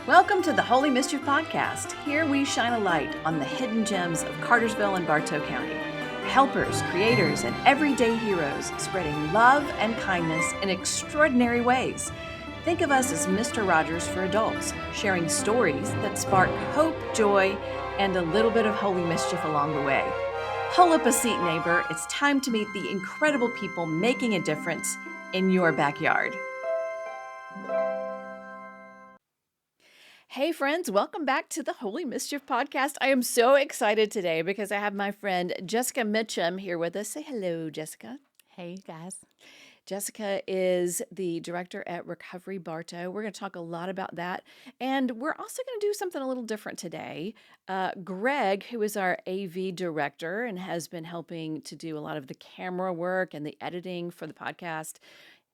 Welcome to the Holy Mischief Podcast. Here we shine a light on the hidden gems of Cartersville and Bartow County. Helpers, creators, and everyday heroes spreading love and kindness in extraordinary ways. Think of us as Mr. Rogers for adults, sharing stories that spark hope, joy, and a little bit of holy mischief along the way. Pull up a seat, neighbor. It's time to meet the incredible people making a difference in your backyard. Hey friends, welcome back to the Holy Mischief Podcast. I am so excited today because I have my friend Jessica Mitchum here with us. Say hello, Jessica. Hey, guys. Jessica is the director at Recovery Bartow. We're going to talk a lot about that. And we're also going to do something a little different today. Greg, who is our AV director and has been helping to do a lot of the camera work and the editing for the podcast,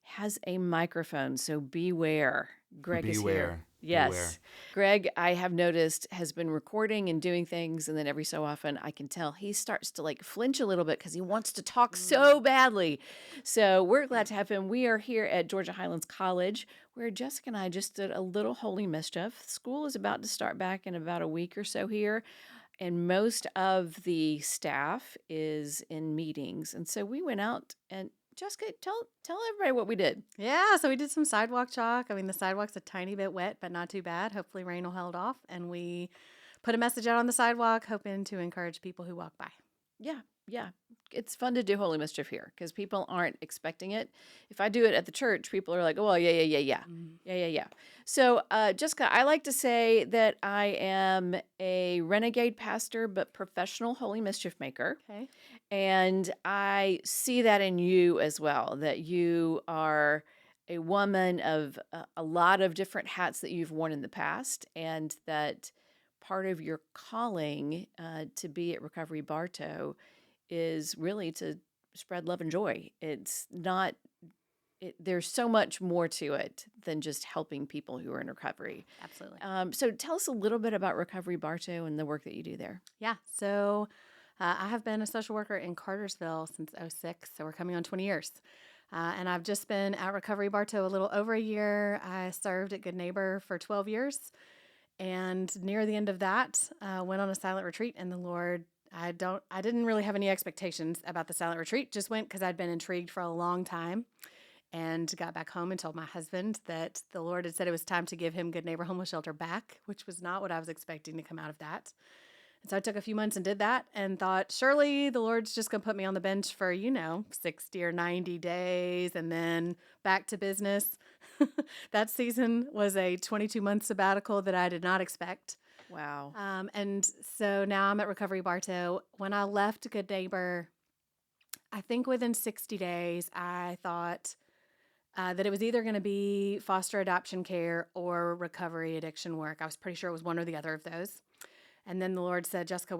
has a microphone. So beware. Greg is here. Yes. Beware. Greg, I have noticed, has been recording and doing things, and then every so often I can tell he starts to flinch a little bit because he wants to talk so badly. So we're glad to have him. We are here at Georgia Highlands College, where Jessica and I just did a little holy mischief. School is about to start back in about a week or so here, and most of the staff is in meetings. And so we went out and Jessica, tell everybody what we did. Yeah, so we did some sidewalk chalk. I mean, the sidewalk's a tiny bit wet, but not too bad. Hopefully rain will hold off. And we put a message out on the sidewalk, hoping to encourage people who walk by. Yeah. It's fun to do holy mischief here because people aren't expecting it. If I do it at the church, people are like, oh, yeah. So, Jessica, I like to say that I am a renegade pastor, but professional holy mischief maker. Okay. And I see that in you as well, that you are a woman of a lot of different hats that you've worn in the past, and that part of your calling to be at Recovery Bartow is really to spread love and joy. It's not, there's so much more to it than just helping people who are in recovery. Absolutely. So tell us a little bit about Recovery Bartow and the work that you do there. Yeah, so I have been a social worker in Cartersville since 2006, so we're coming on 20 years. And I've just been at Recovery Bartow a little over a year. I served at Good Neighbor for 12 years. And near the end of that, went on a silent retreat, and the Lord, I didn't really have any expectations about the silent retreat, just went because I'd been intrigued for a long time, and got back home and told my husband that the Lord had said it was time to give him Good Neighbor Homeless Shelter back, which was not what I was expecting to come out of that. And so I took a few months and did that and thought, surely the Lord's just going to put me on the bench for, 60 or 90 days and then back to business. That season was a 22-month sabbatical that I did not expect. Wow. And so now I'm at Recovery Bartow. When I left Good Neighbor, I think within 60 days, I thought that it was either going to be foster adoption care or recovery addiction work. I was pretty sure it was one or the other of those. And then the Lord said, Jessica,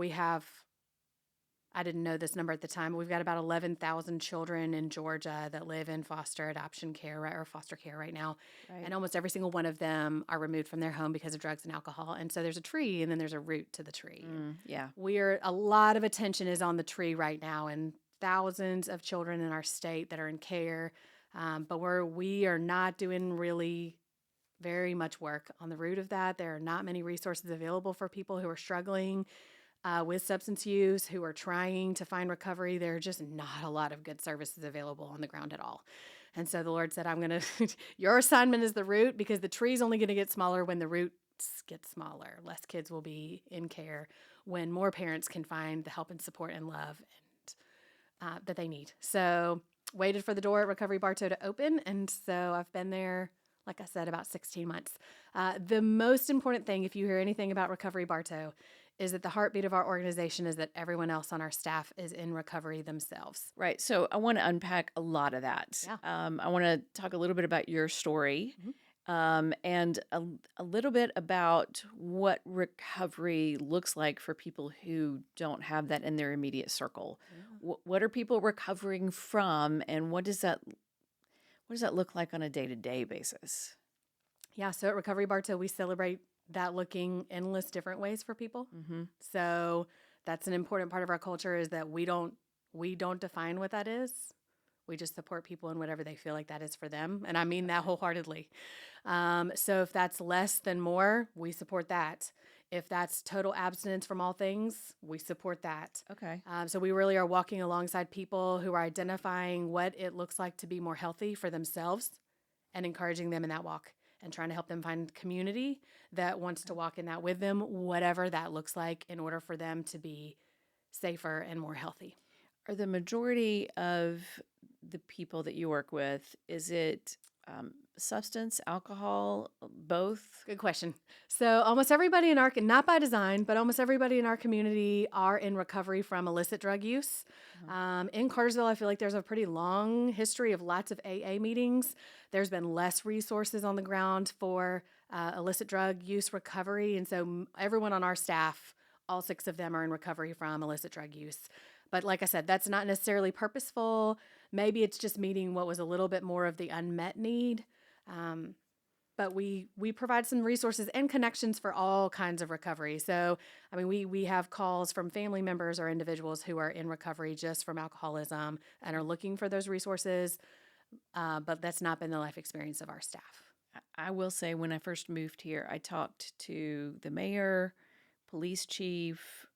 I didn't know this number at the time, but we've got about 11,000 children in Georgia that live in foster adoption care or foster care right now. Right. And almost every single one of them are removed from their home because of drugs and alcohol. And so there's a tree and then there's a root to the tree. Yeah. A lot of attention is on the tree right now, and thousands of children in our state that are in care. But we are not doing really very much work on the root of that. There are not many resources available for people who are struggling with substance use, who are trying to find recovery. There are just not a lot of good services available on the ground at all. And so the Lord said, your assignment is the root, because the tree's only going to get smaller when the roots get smaller. Less kids will be in care when more parents can find the help and support and love and that they need. So waited for the door at Recovery Bartow to open. And so I've been there, like I said, about 16 months. The most important thing, if you hear anything about Recovery Bartow, is that the heartbeat of our organization is that everyone else on our staff is in recovery themselves. Right. So I want to unpack a lot of that. Yeah. I want to talk a little bit about your story, and a little bit about what recovery looks like for people who don't have that in their immediate circle. Yeah. What are people recovering from, and what does that look like on a day-to-day basis? Yeah. So at Recovery Bartow, we celebrate that looking endless different ways for people. Mm-hmm. So that's an important part of our culture, is that we don't define what that is. We just support people in whatever they feel like that is for them. And I mean that wholeheartedly. So if that's less than more, we support that. If that's total abstinence from all things, we support that. Okay. So we really are walking alongside people who are identifying what it looks like to be more healthy for themselves and encouraging them in that walk and trying to help them find community that wants to walk in that with them, whatever that looks like, in order for them to be safer and more healthy. Are the majority of the people that you work with, is it substance, alcohol, both? Good question. So almost everybody in our, not by design, but almost everybody in our community are in recovery from illicit drug use. In Cartersville, I feel like there's a pretty long history of lots of AA meetings. There's been less resources on the ground for illicit drug use recovery. And so everyone on our staff, all 6 of them are in recovery from illicit drug use. But like I said, that's not necessarily purposeful. Maybe it's just meeting what was a little bit more of the unmet need. But we provide some resources and connections for all kinds of recovery. So, I mean, we have calls from family members or individuals who are in recovery just from alcoholism and are looking for those resources. But that's not been the life experience of our staff. I will say, when I first moved here, I talked to the mayor, police chief,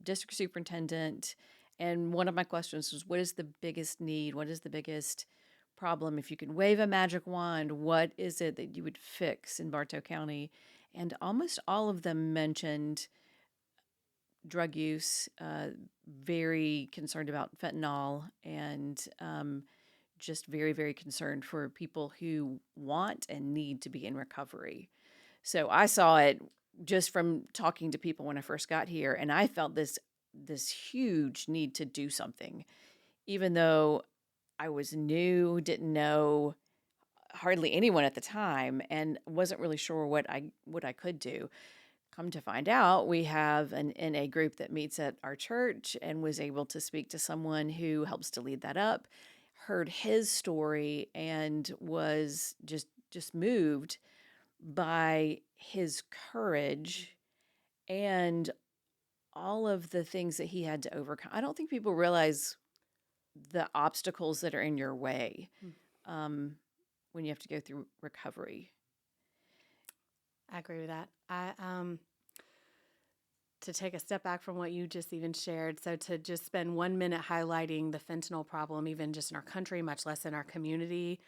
district superintendent, and one of my questions was, what is the biggest need? What is the biggest problem? If you could wave a magic wand, what is it that you would fix in Bartow County? And almost all of them mentioned drug use, very concerned about fentanyl, and just very, very concerned for people who want and need to be in recovery. So I saw it just from talking to people when I first got here, and I felt this huge need to do something, even though I was new, didn't know hardly anyone at the time, and wasn't really sure what I could do. Come to find out, we have an NA group that meets at our church, and was able to speak to someone who helps to lead that up, heard his story, and was just moved by his courage and all of the things that he had to overcome. I don't think people realize the obstacles that are in your way when you have to go through recovery. I agree with that. To take a step back from what you just even shared, so to just spend 1 minute highlighting the fentanyl problem, even just in our country, much less in our community,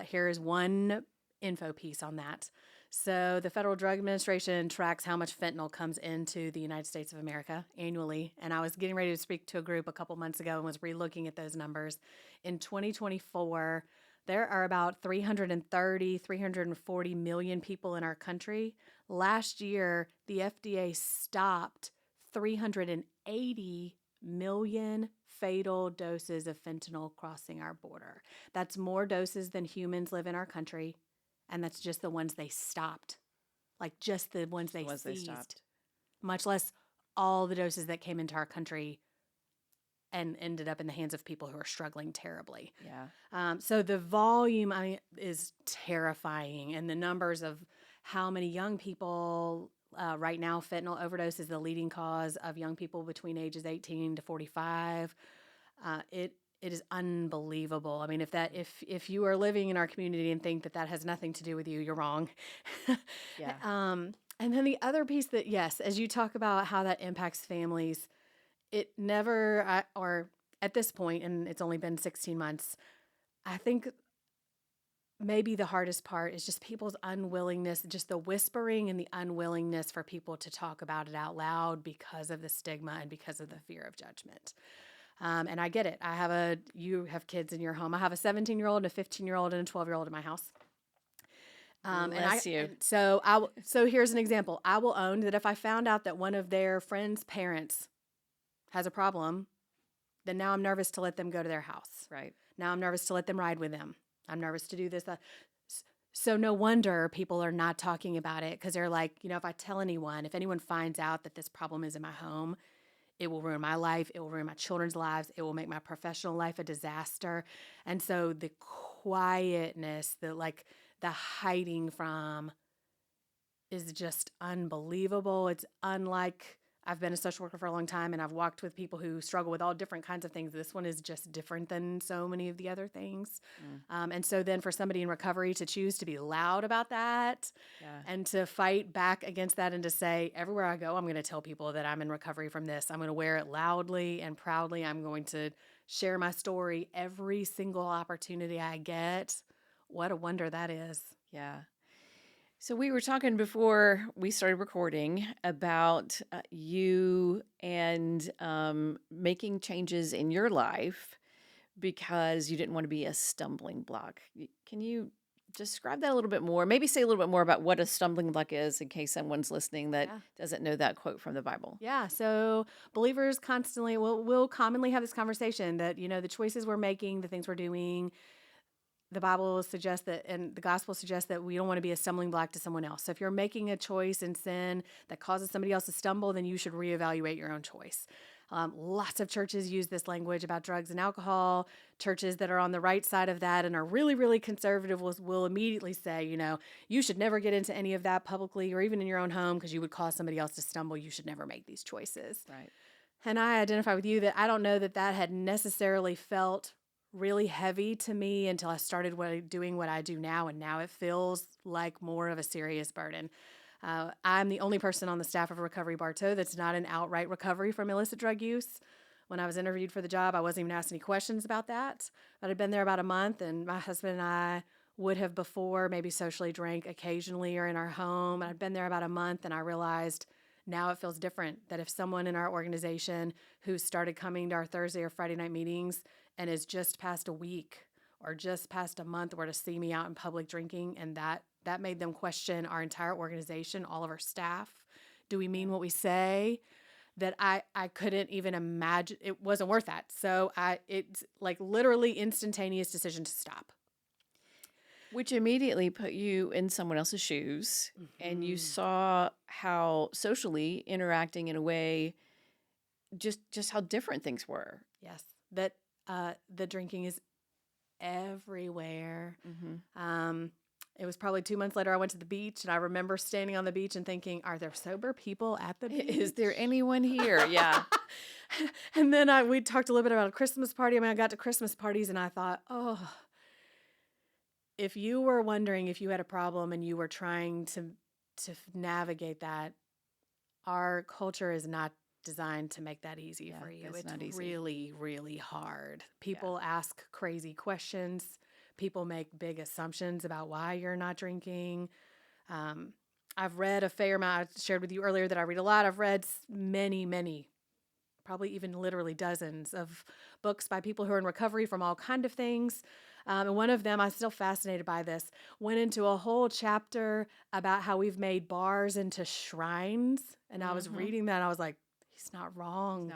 here is one info piece on that. So the Federal Drug Administration tracks how much fentanyl comes into the United States of America annually. And I was getting ready to speak to a group a couple months ago and was re-looking at those numbers. In 2024, there are about 340 million people in our country. Last year, the FDA stopped 380 million fatal doses of fentanyl crossing our border. That's more doses than humans live in our country. And that's just the ones they stopped, like just the ones they seized, much less all the doses that came into our country and ended up in the hands of people who are struggling terribly. Yeah. So the volume is terrifying, and the numbers of how many young people right now, fentanyl overdose is the leading cause of young people between ages 18 to 45. It is unbelievable. I mean, if you are living in our community and think that has nothing to do with you, you're wrong. Yeah. And then the other piece that, yes, as you talk about how that impacts families, it never, or at this point, and it's only been 16 months, I think maybe the hardest part is just people's unwillingness, just the whispering and the unwillingness for people to talk about it out loud because of the stigma and because of the fear of judgment. And I get it. You have kids in your home. I have a 17-year-old, a 15-year-old, and a 12-year-old in my house. Bless you. So here's an example. I will own that if I found out that one of their friends' parents has a problem, then now I'm nervous to let them go to their house. Right. Now I'm nervous to let them ride with them. I'm nervous to do this. So no wonder people are not talking about it, because they're like, if I tell anyone, if anyone finds out that this problem is in my home, it will ruin my life. It will ruin my children's lives. It will make my professional life a disaster. And so the quietness, the hiding from is just unbelievable. It's unlike I've been a social worker for a long time, and I've walked with people who struggle with all different kinds of things. This one is just different than so many of the other things. And so then for somebody in recovery to choose to be loud about that and to fight back against that and to say, everywhere I go, I'm going to tell people that I'm in recovery from this. I'm going to wear it loudly and proudly. I'm going to share my story every single opportunity I get. What a wonder that is. Yeah. So we were talking before we started recording about you and making changes in your life because you didn't want to be a stumbling block. Can you describe that a little bit more? Maybe say a little bit more about what a stumbling block is in case someone's listening that doesn't know that quote from the Bible. Yeah. So believers constantly will commonly have this conversation that, the choices we're making, the things we're doing, the Bible suggests that, and the gospel suggests that we don't want to be a stumbling block to someone else. So if you're making a choice in sin that causes somebody else to stumble, then you should reevaluate your own choice. Lots of churches use this language about drugs and alcohol. Churches that are on the right side of that and are really, really conservative will immediately say, you should never get into any of that publicly or even in your own home because you would cause somebody else to stumble. You should never make these choices. Right. And I identify with you that I don't know that had necessarily felt really heavy to me until I started doing what I do now. And now it feels like more of a serious burden. I'm the only person on the staff of Recovery Bartow that's not in outright recovery from illicit drug use. When I was interviewed for the job, I wasn't even asked any questions about that. But I'd been there about a month, and my husband and I would have before maybe socially drank occasionally or in our home. I'd been there about a month, and I realized now it feels different, that if someone in our organization who started coming to our Thursday or Friday night meetings and is just past a week or just past a month were to see me out in public drinking, and that made them question our entire organization, all of our staff. Do we mean what we say? That I couldn't even imagine. It wasn't worth that. So it's like literally instantaneous decision to stop. Which immediately put you in someone else's shoes, and you saw how socially interacting in a way, just how different things were. Yes, that the drinking is everywhere. It was probably 2 months later I went to the beach, and I remember standing on the beach and thinking, are there sober people at the beach? Is there anyone here? Yeah. And then we talked a little bit about a Christmas party. I got to Christmas parties, and I thought, if you were wondering if you had a problem and you were trying to navigate that, our culture is not designed to make that easy for you. It's not easy. Really, really hard. People ask crazy questions. People make big assumptions about why you're not drinking. I've read a fair amount. I shared with you earlier that I read a lot. I've read many, many, probably even literally dozens of books by people who are in recovery from all kinds of things. And one of them, I'm still fascinated by this, went into a whole chapter about how we've made bars into shrines. And I was reading that, and I was like, he's not wrong.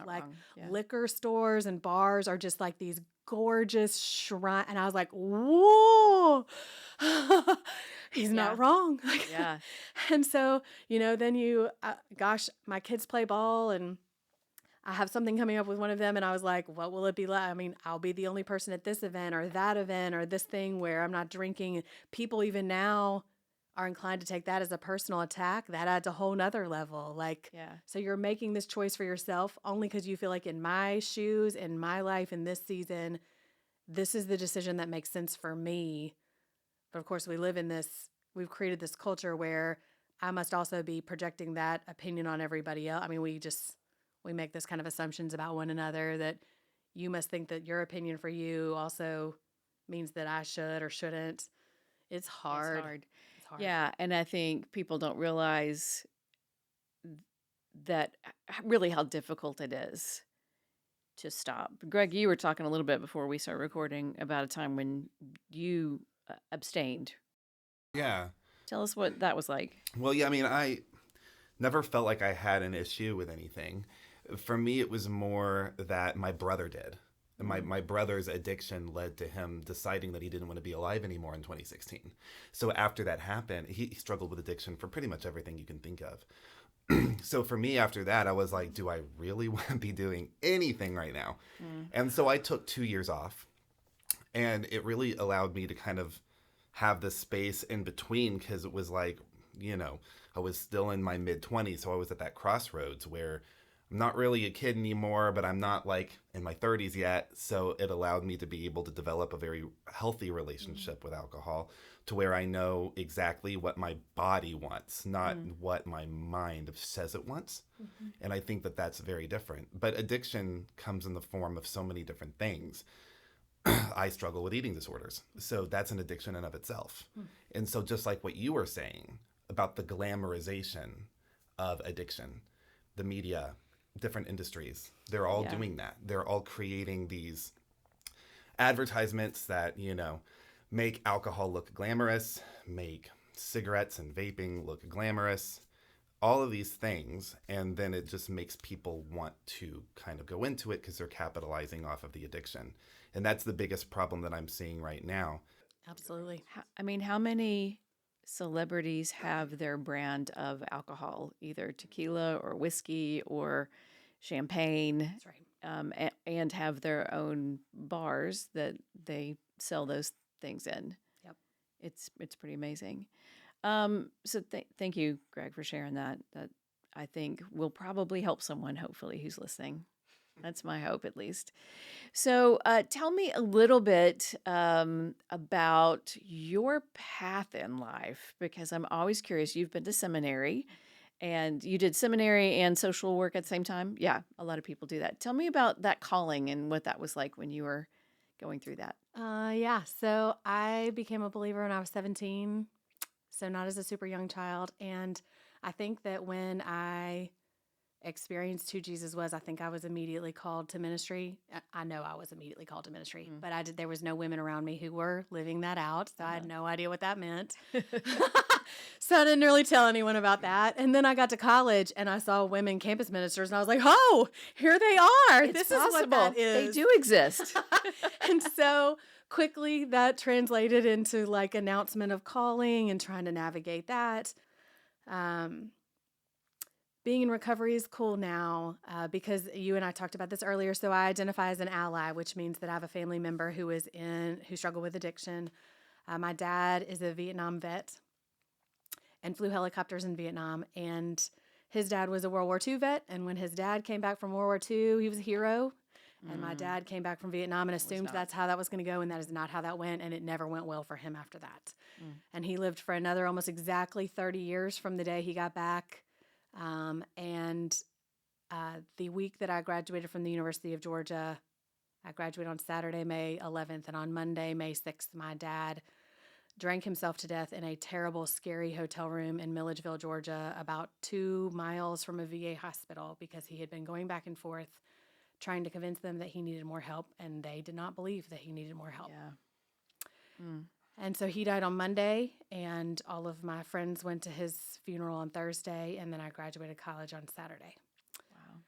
Liquor stores and bars are just like these gorgeous shrine. And I was like, whoa, he's not wrong. Yeah. And so, then my kids play ball, and I have something coming up with one of them, and I was like, what will it be like? I mean, I'll be the only person at this event or that event or this thing where I'm not drinking. People even now are inclined to take that as a personal attack. That adds a whole nother level. So you're making this choice for yourself only because you feel like in my shoes, in my life, in this season, this is the decision that makes sense for me. But of course, we've created this culture where I must also be projecting that opinion on everybody else. I mean, we make this kind of assumptions about one another that you must think that your opinion for you also means that I should or shouldn't. It's hard. It's hard. Yeah, and I think people don't realize that really how difficult it is to stop. Greg, you were talking a little bit before we started recording about a time when you abstained. Yeah. Tell us what that was like. Well, yeah, I mean, I never felt like I had an issue with anything. For me, it was more that my brother did. And my brother's addiction led to him deciding that he didn't want to be alive anymore in 2016. So after that happened, he struggled with addiction for pretty much everything you can think of. So for me, after that, I was like, do I really want to be doing anything right now? And so I took 2 years off. And it really allowed me to kind of have this space in between, because it was like, I was still in my mid-20s. So I was at that crossroads where I'm not really a kid anymore, but I'm not like in my 30s yet. So it allowed me to be able to develop a very healthy relationship with alcohol, to where I know exactly what my body wants, not what my mind says it wants. And I think that that's very different. But addiction comes in the form of so many different things. I struggle with eating disorders. So that's an addiction in of itself. And so just like what you were saying about the glamorization of addiction, the media, different industries, they're all doing that. They're all creating these advertisements that, make alcohol look glamorous, make cigarettes and vaping look glamorous, all of these things. And then it just makes people want to kind of go into it because they're capitalizing off of the addiction. And that's the biggest problem that I'm seeing right now. Absolutely. How many celebrities have their brand of alcohol, either tequila or whiskey or champagne, That's right. and have their own bars that they sell those things in? Yep. It's pretty amazing. So thank you, Greg, for sharing that. That I think will probably help someone, hopefully, who's listening. That's my hope, at least. So tell me a little bit about your path in life, because I'm always curious. You've been to seminary, and you did seminary and social work at the same time. Yeah, a lot of people do that. Tell me about that calling and what that was like when you were going through that. Yeah. So I became a believer when I was 17. So not as a super young child. And I think that when I experienced who Jesus was, I think I was immediately called to ministry. I know I was immediately called to ministry, but there was no women around me who were living that out. So I had no idea what that meant. So I didn't really tell anyone about that. And then I got to college and I saw women campus ministers and I was like, oh, here they are. It's this is what that is. They do exist. And so quickly that translated into like announcement of calling and trying to navigate that. Being in recovery is cool now because you and I talked about this earlier. So I identify as an ally, which means that I have a family member who struggled with addiction. My dad is a Vietnam vet and flew helicopters in Vietnam. And his dad was a World War II vet. And when his dad came back from World War II, he was a hero. And my dad came back from Vietnam and assumed that's how that was going to go. And that is not how that went. And it never went well for him after that. And he lived for another almost exactly 30 years from the day he got back. The week that I graduated from the University of Georgia, I graduated on Saturday, May 11th, and on Monday, May 6th, my dad drank himself to death in a terrible, scary hotel room in Milledgeville, Georgia, about 2 miles from a VA hospital, because he had been going back and forth trying to convince them that he needed more help, and they did not believe that he needed more help. Yeah. And so he died on Monday, and all of my friends went to his funeral on Thursday, and then I graduated college on Saturday. Wow.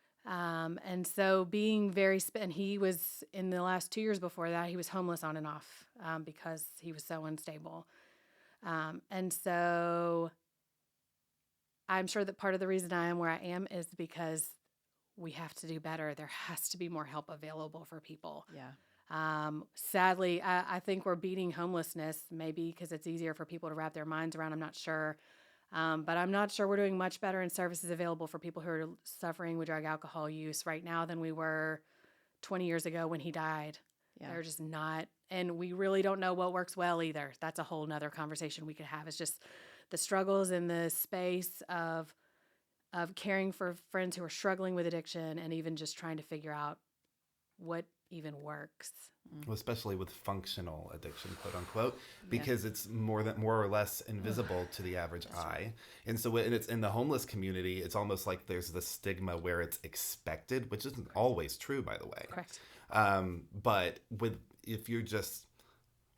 And so being and he was, in the last 2 years before that, he was homeless on and off because he was so unstable. And so I'm sure that part of the reason I am where I am is because we have to do better. There has to be more help available for people. Yeah. Sadly, I think we're beating homelessness, maybe because it's easier for people to wrap their minds around. I'm not sure. But I'm not sure we're doing much better in services available for people who are suffering with drug alcohol use right now than we were 20 years ago when he died. Yeah. They're just not. And we really don't know what works well either. That's a whole nother conversation we could have. It's just the struggles in the space of caring for friends who are struggling with addiction, and even just trying to figure out what even works. Well, especially with functional addiction, quote unquote, because it's more or less invisible to the average eye. Right. And so when it's in the homeless community, it's almost like there's the stigma where it's expected, which isn't always true, by the way. Correct. But if you're just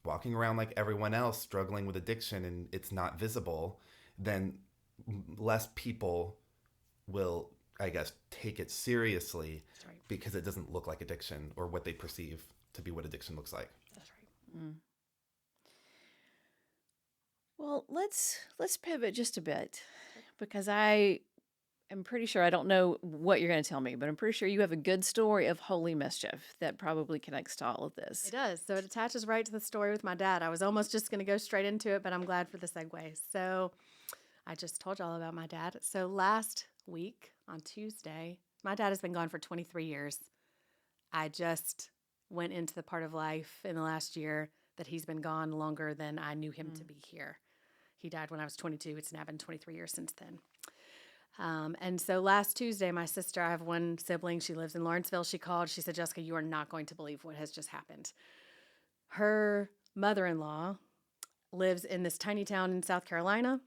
walking around like everyone else struggling with addiction and it's not visible, then less people will, I guess, take it seriously. That's right. Because it doesn't look like addiction or what they perceive to be what addiction looks like. That's right. Well, let's pivot just a bit, because I am pretty sure, I don't know what you're going to tell me, but I'm pretty sure you have a good story of Holy Mischief that probably connects to all of this. It does. So it attaches right to the story with my dad. I was almost just going to go straight into it, but I'm glad for the segue. So I just told y'all about my dad. So last week on Tuesday, My dad has been gone for 23 years. I just went into the part of life in the last year that he's been gone longer than I knew him to be here. He died when I was 22. It's now been 23 years since then. And so last Tuesday, my sister, I have one sibling, she lives in Lawrenceville. She called. She said, Jessica, you are not going to believe what has just happened. Her mother-in-law lives in this tiny town in South Carolina,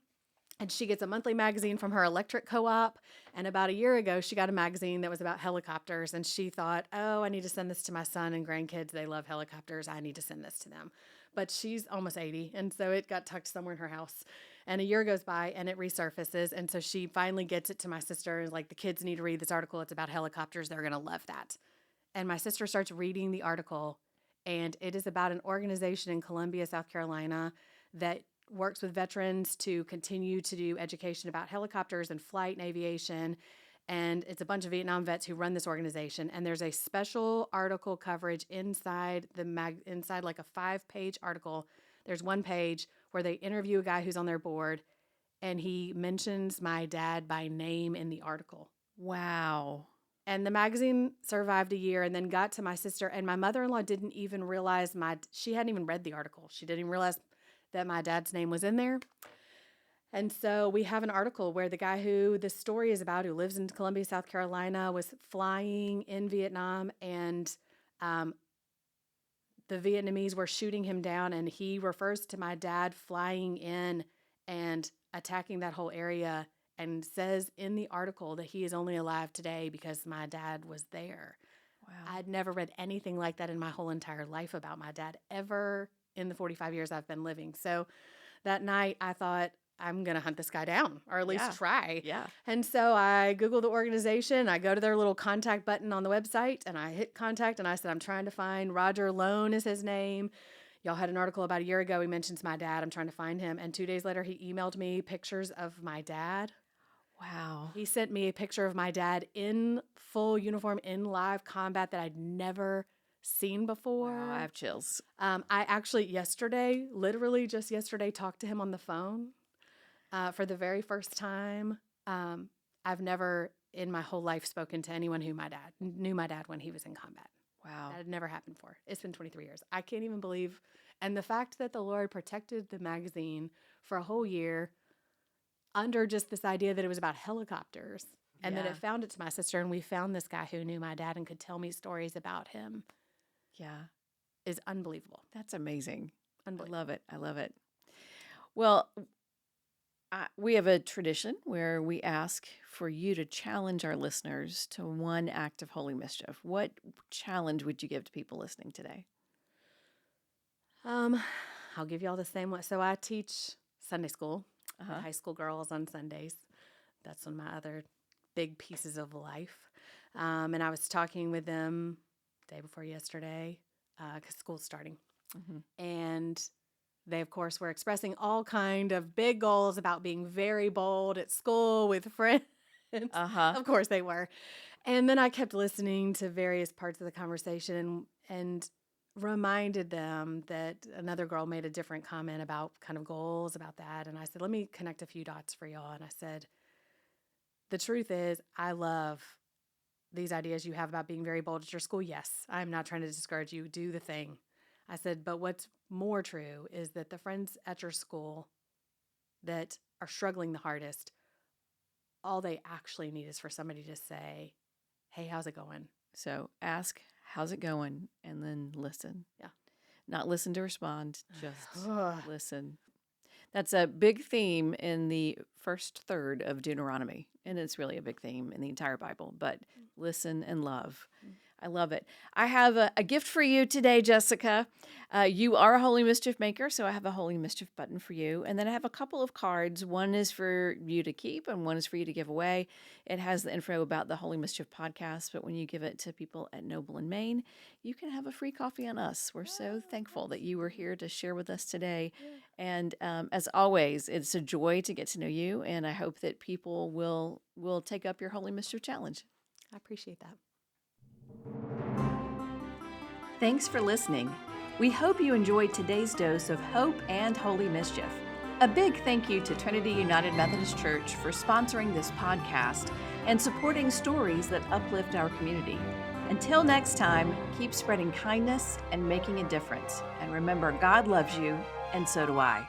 and she gets a monthly magazine from her electric co-op. And about a year ago, she got a magazine that was about helicopters, and she thought, oh, I need to send this to my son and grandkids. They love helicopters. I need to send this to them. But she's almost 80, and so it got tucked somewhere in her house. And a year goes by, and it resurfaces, and so she finally gets it to my sister, and is like, the kids need to read this article. It's about helicopters. They're going to love that. And my sister starts reading the article, and it is about an organization in Columbia, South Carolina, that works with veterans to continue to do education about helicopters and flight and aviation. And it's a bunch of Vietnam vets who run this organization. And there's a special article coverage inside inside like a 5-page article. There's one page where they interview a guy who's on their board, and he mentions my dad by name in the article. Wow. And the magazine survived a year and then got to my sister. And my mother-in-law didn't even realize she hadn't even read the article. She didn't even realize that my dad's name was in there. And so we have an article where the guy who this story is about, who lives in Columbia, South Carolina, was flying in Vietnam, and the Vietnamese were shooting him down, and he refers to my dad flying in and attacking that whole area, and says in the article that he is only alive today because my dad was there. Wow. I'd never read anything like that in my whole entire life about my dad ever in the 45 years I've been living. So that night I thought, I'm going to hunt this guy down, or at least try. Yeah. And so I Googled the organization. I go to their little contact button on the website, and I hit contact, and I said, I'm trying to find Roger Lone is his name. Y'all had an article about a year ago. He mentions my dad. I'm trying to find him. And 2 days later, he emailed me pictures of my dad. Wow. He sent me a picture of my dad in full uniform in live combat that I'd never seen before. Wow, I have chills. I actually literally just yesterday, talked to him on the phone for the very first time. I've never in my whole life spoken to anyone who knew my dad when he was in combat. Wow. That had never happened before. It's been 23 years. I can't even believe. And the fact that the Lord protected the magazine for a whole year under just this idea that it was about helicopters, and that it found it to my sister, and we found this guy who knew my dad and could tell me stories about him. Yeah. Is unbelievable. That's amazing. Unbelievable. I love it. I love it. Well, we have a tradition where we ask for you to challenge our listeners to one act of holy mischief. What challenge would you give to people listening today? I'll give you all the same one. So I teach Sunday school, high school girls on Sundays. That's one of my other big pieces of life. And I was talking with them day before yesterday because school's starting. Mm-hmm. And they, of course, were expressing all kind of big goals about being very bold at school with friends. Of course they were. And then I kept listening to various parts of the conversation and reminded them that another girl made a different comment about kind of goals about that. And I said, let me connect a few dots for y'all. And I said, the truth is, I love these ideas you have about being very bold at your school. Yes, I'm not trying to discourage you. Do the thing. I said, but what's more true is that the friends at your school that are struggling the hardest, all they actually need is for somebody to say, hey, how's it going? So ask, how's it going? And then listen. Yeah. Not listen to respond, just listen. That's a big theme in the first third of Deuteronomy. And it's really a big theme in the entire Bible, but listen and love. I love it. I have a gift for you today, Jessica. You are a Holy Mischief maker, so I have a Holy Mischief button for you. And then I have a couple of cards. One is for you to keep, and one is for you to give away. It has the info about the Holy Mischief podcast, but when you give it to people at Noble in Maine, you can have a free coffee on us. We're so thankful that you were here to share with us today. And as always, it's a joy to get to know you, and I hope that people will take up your Holy Mischief challenge. I appreciate that. Thanks for listening. We hope you enjoyed today's dose of hope and holy mischief. A big thank you to Trinity United Methodist Church for sponsoring this podcast and supporting stories that uplift our community. Until next time, keep spreading kindness and making a difference. And remember, God loves you, and so do I.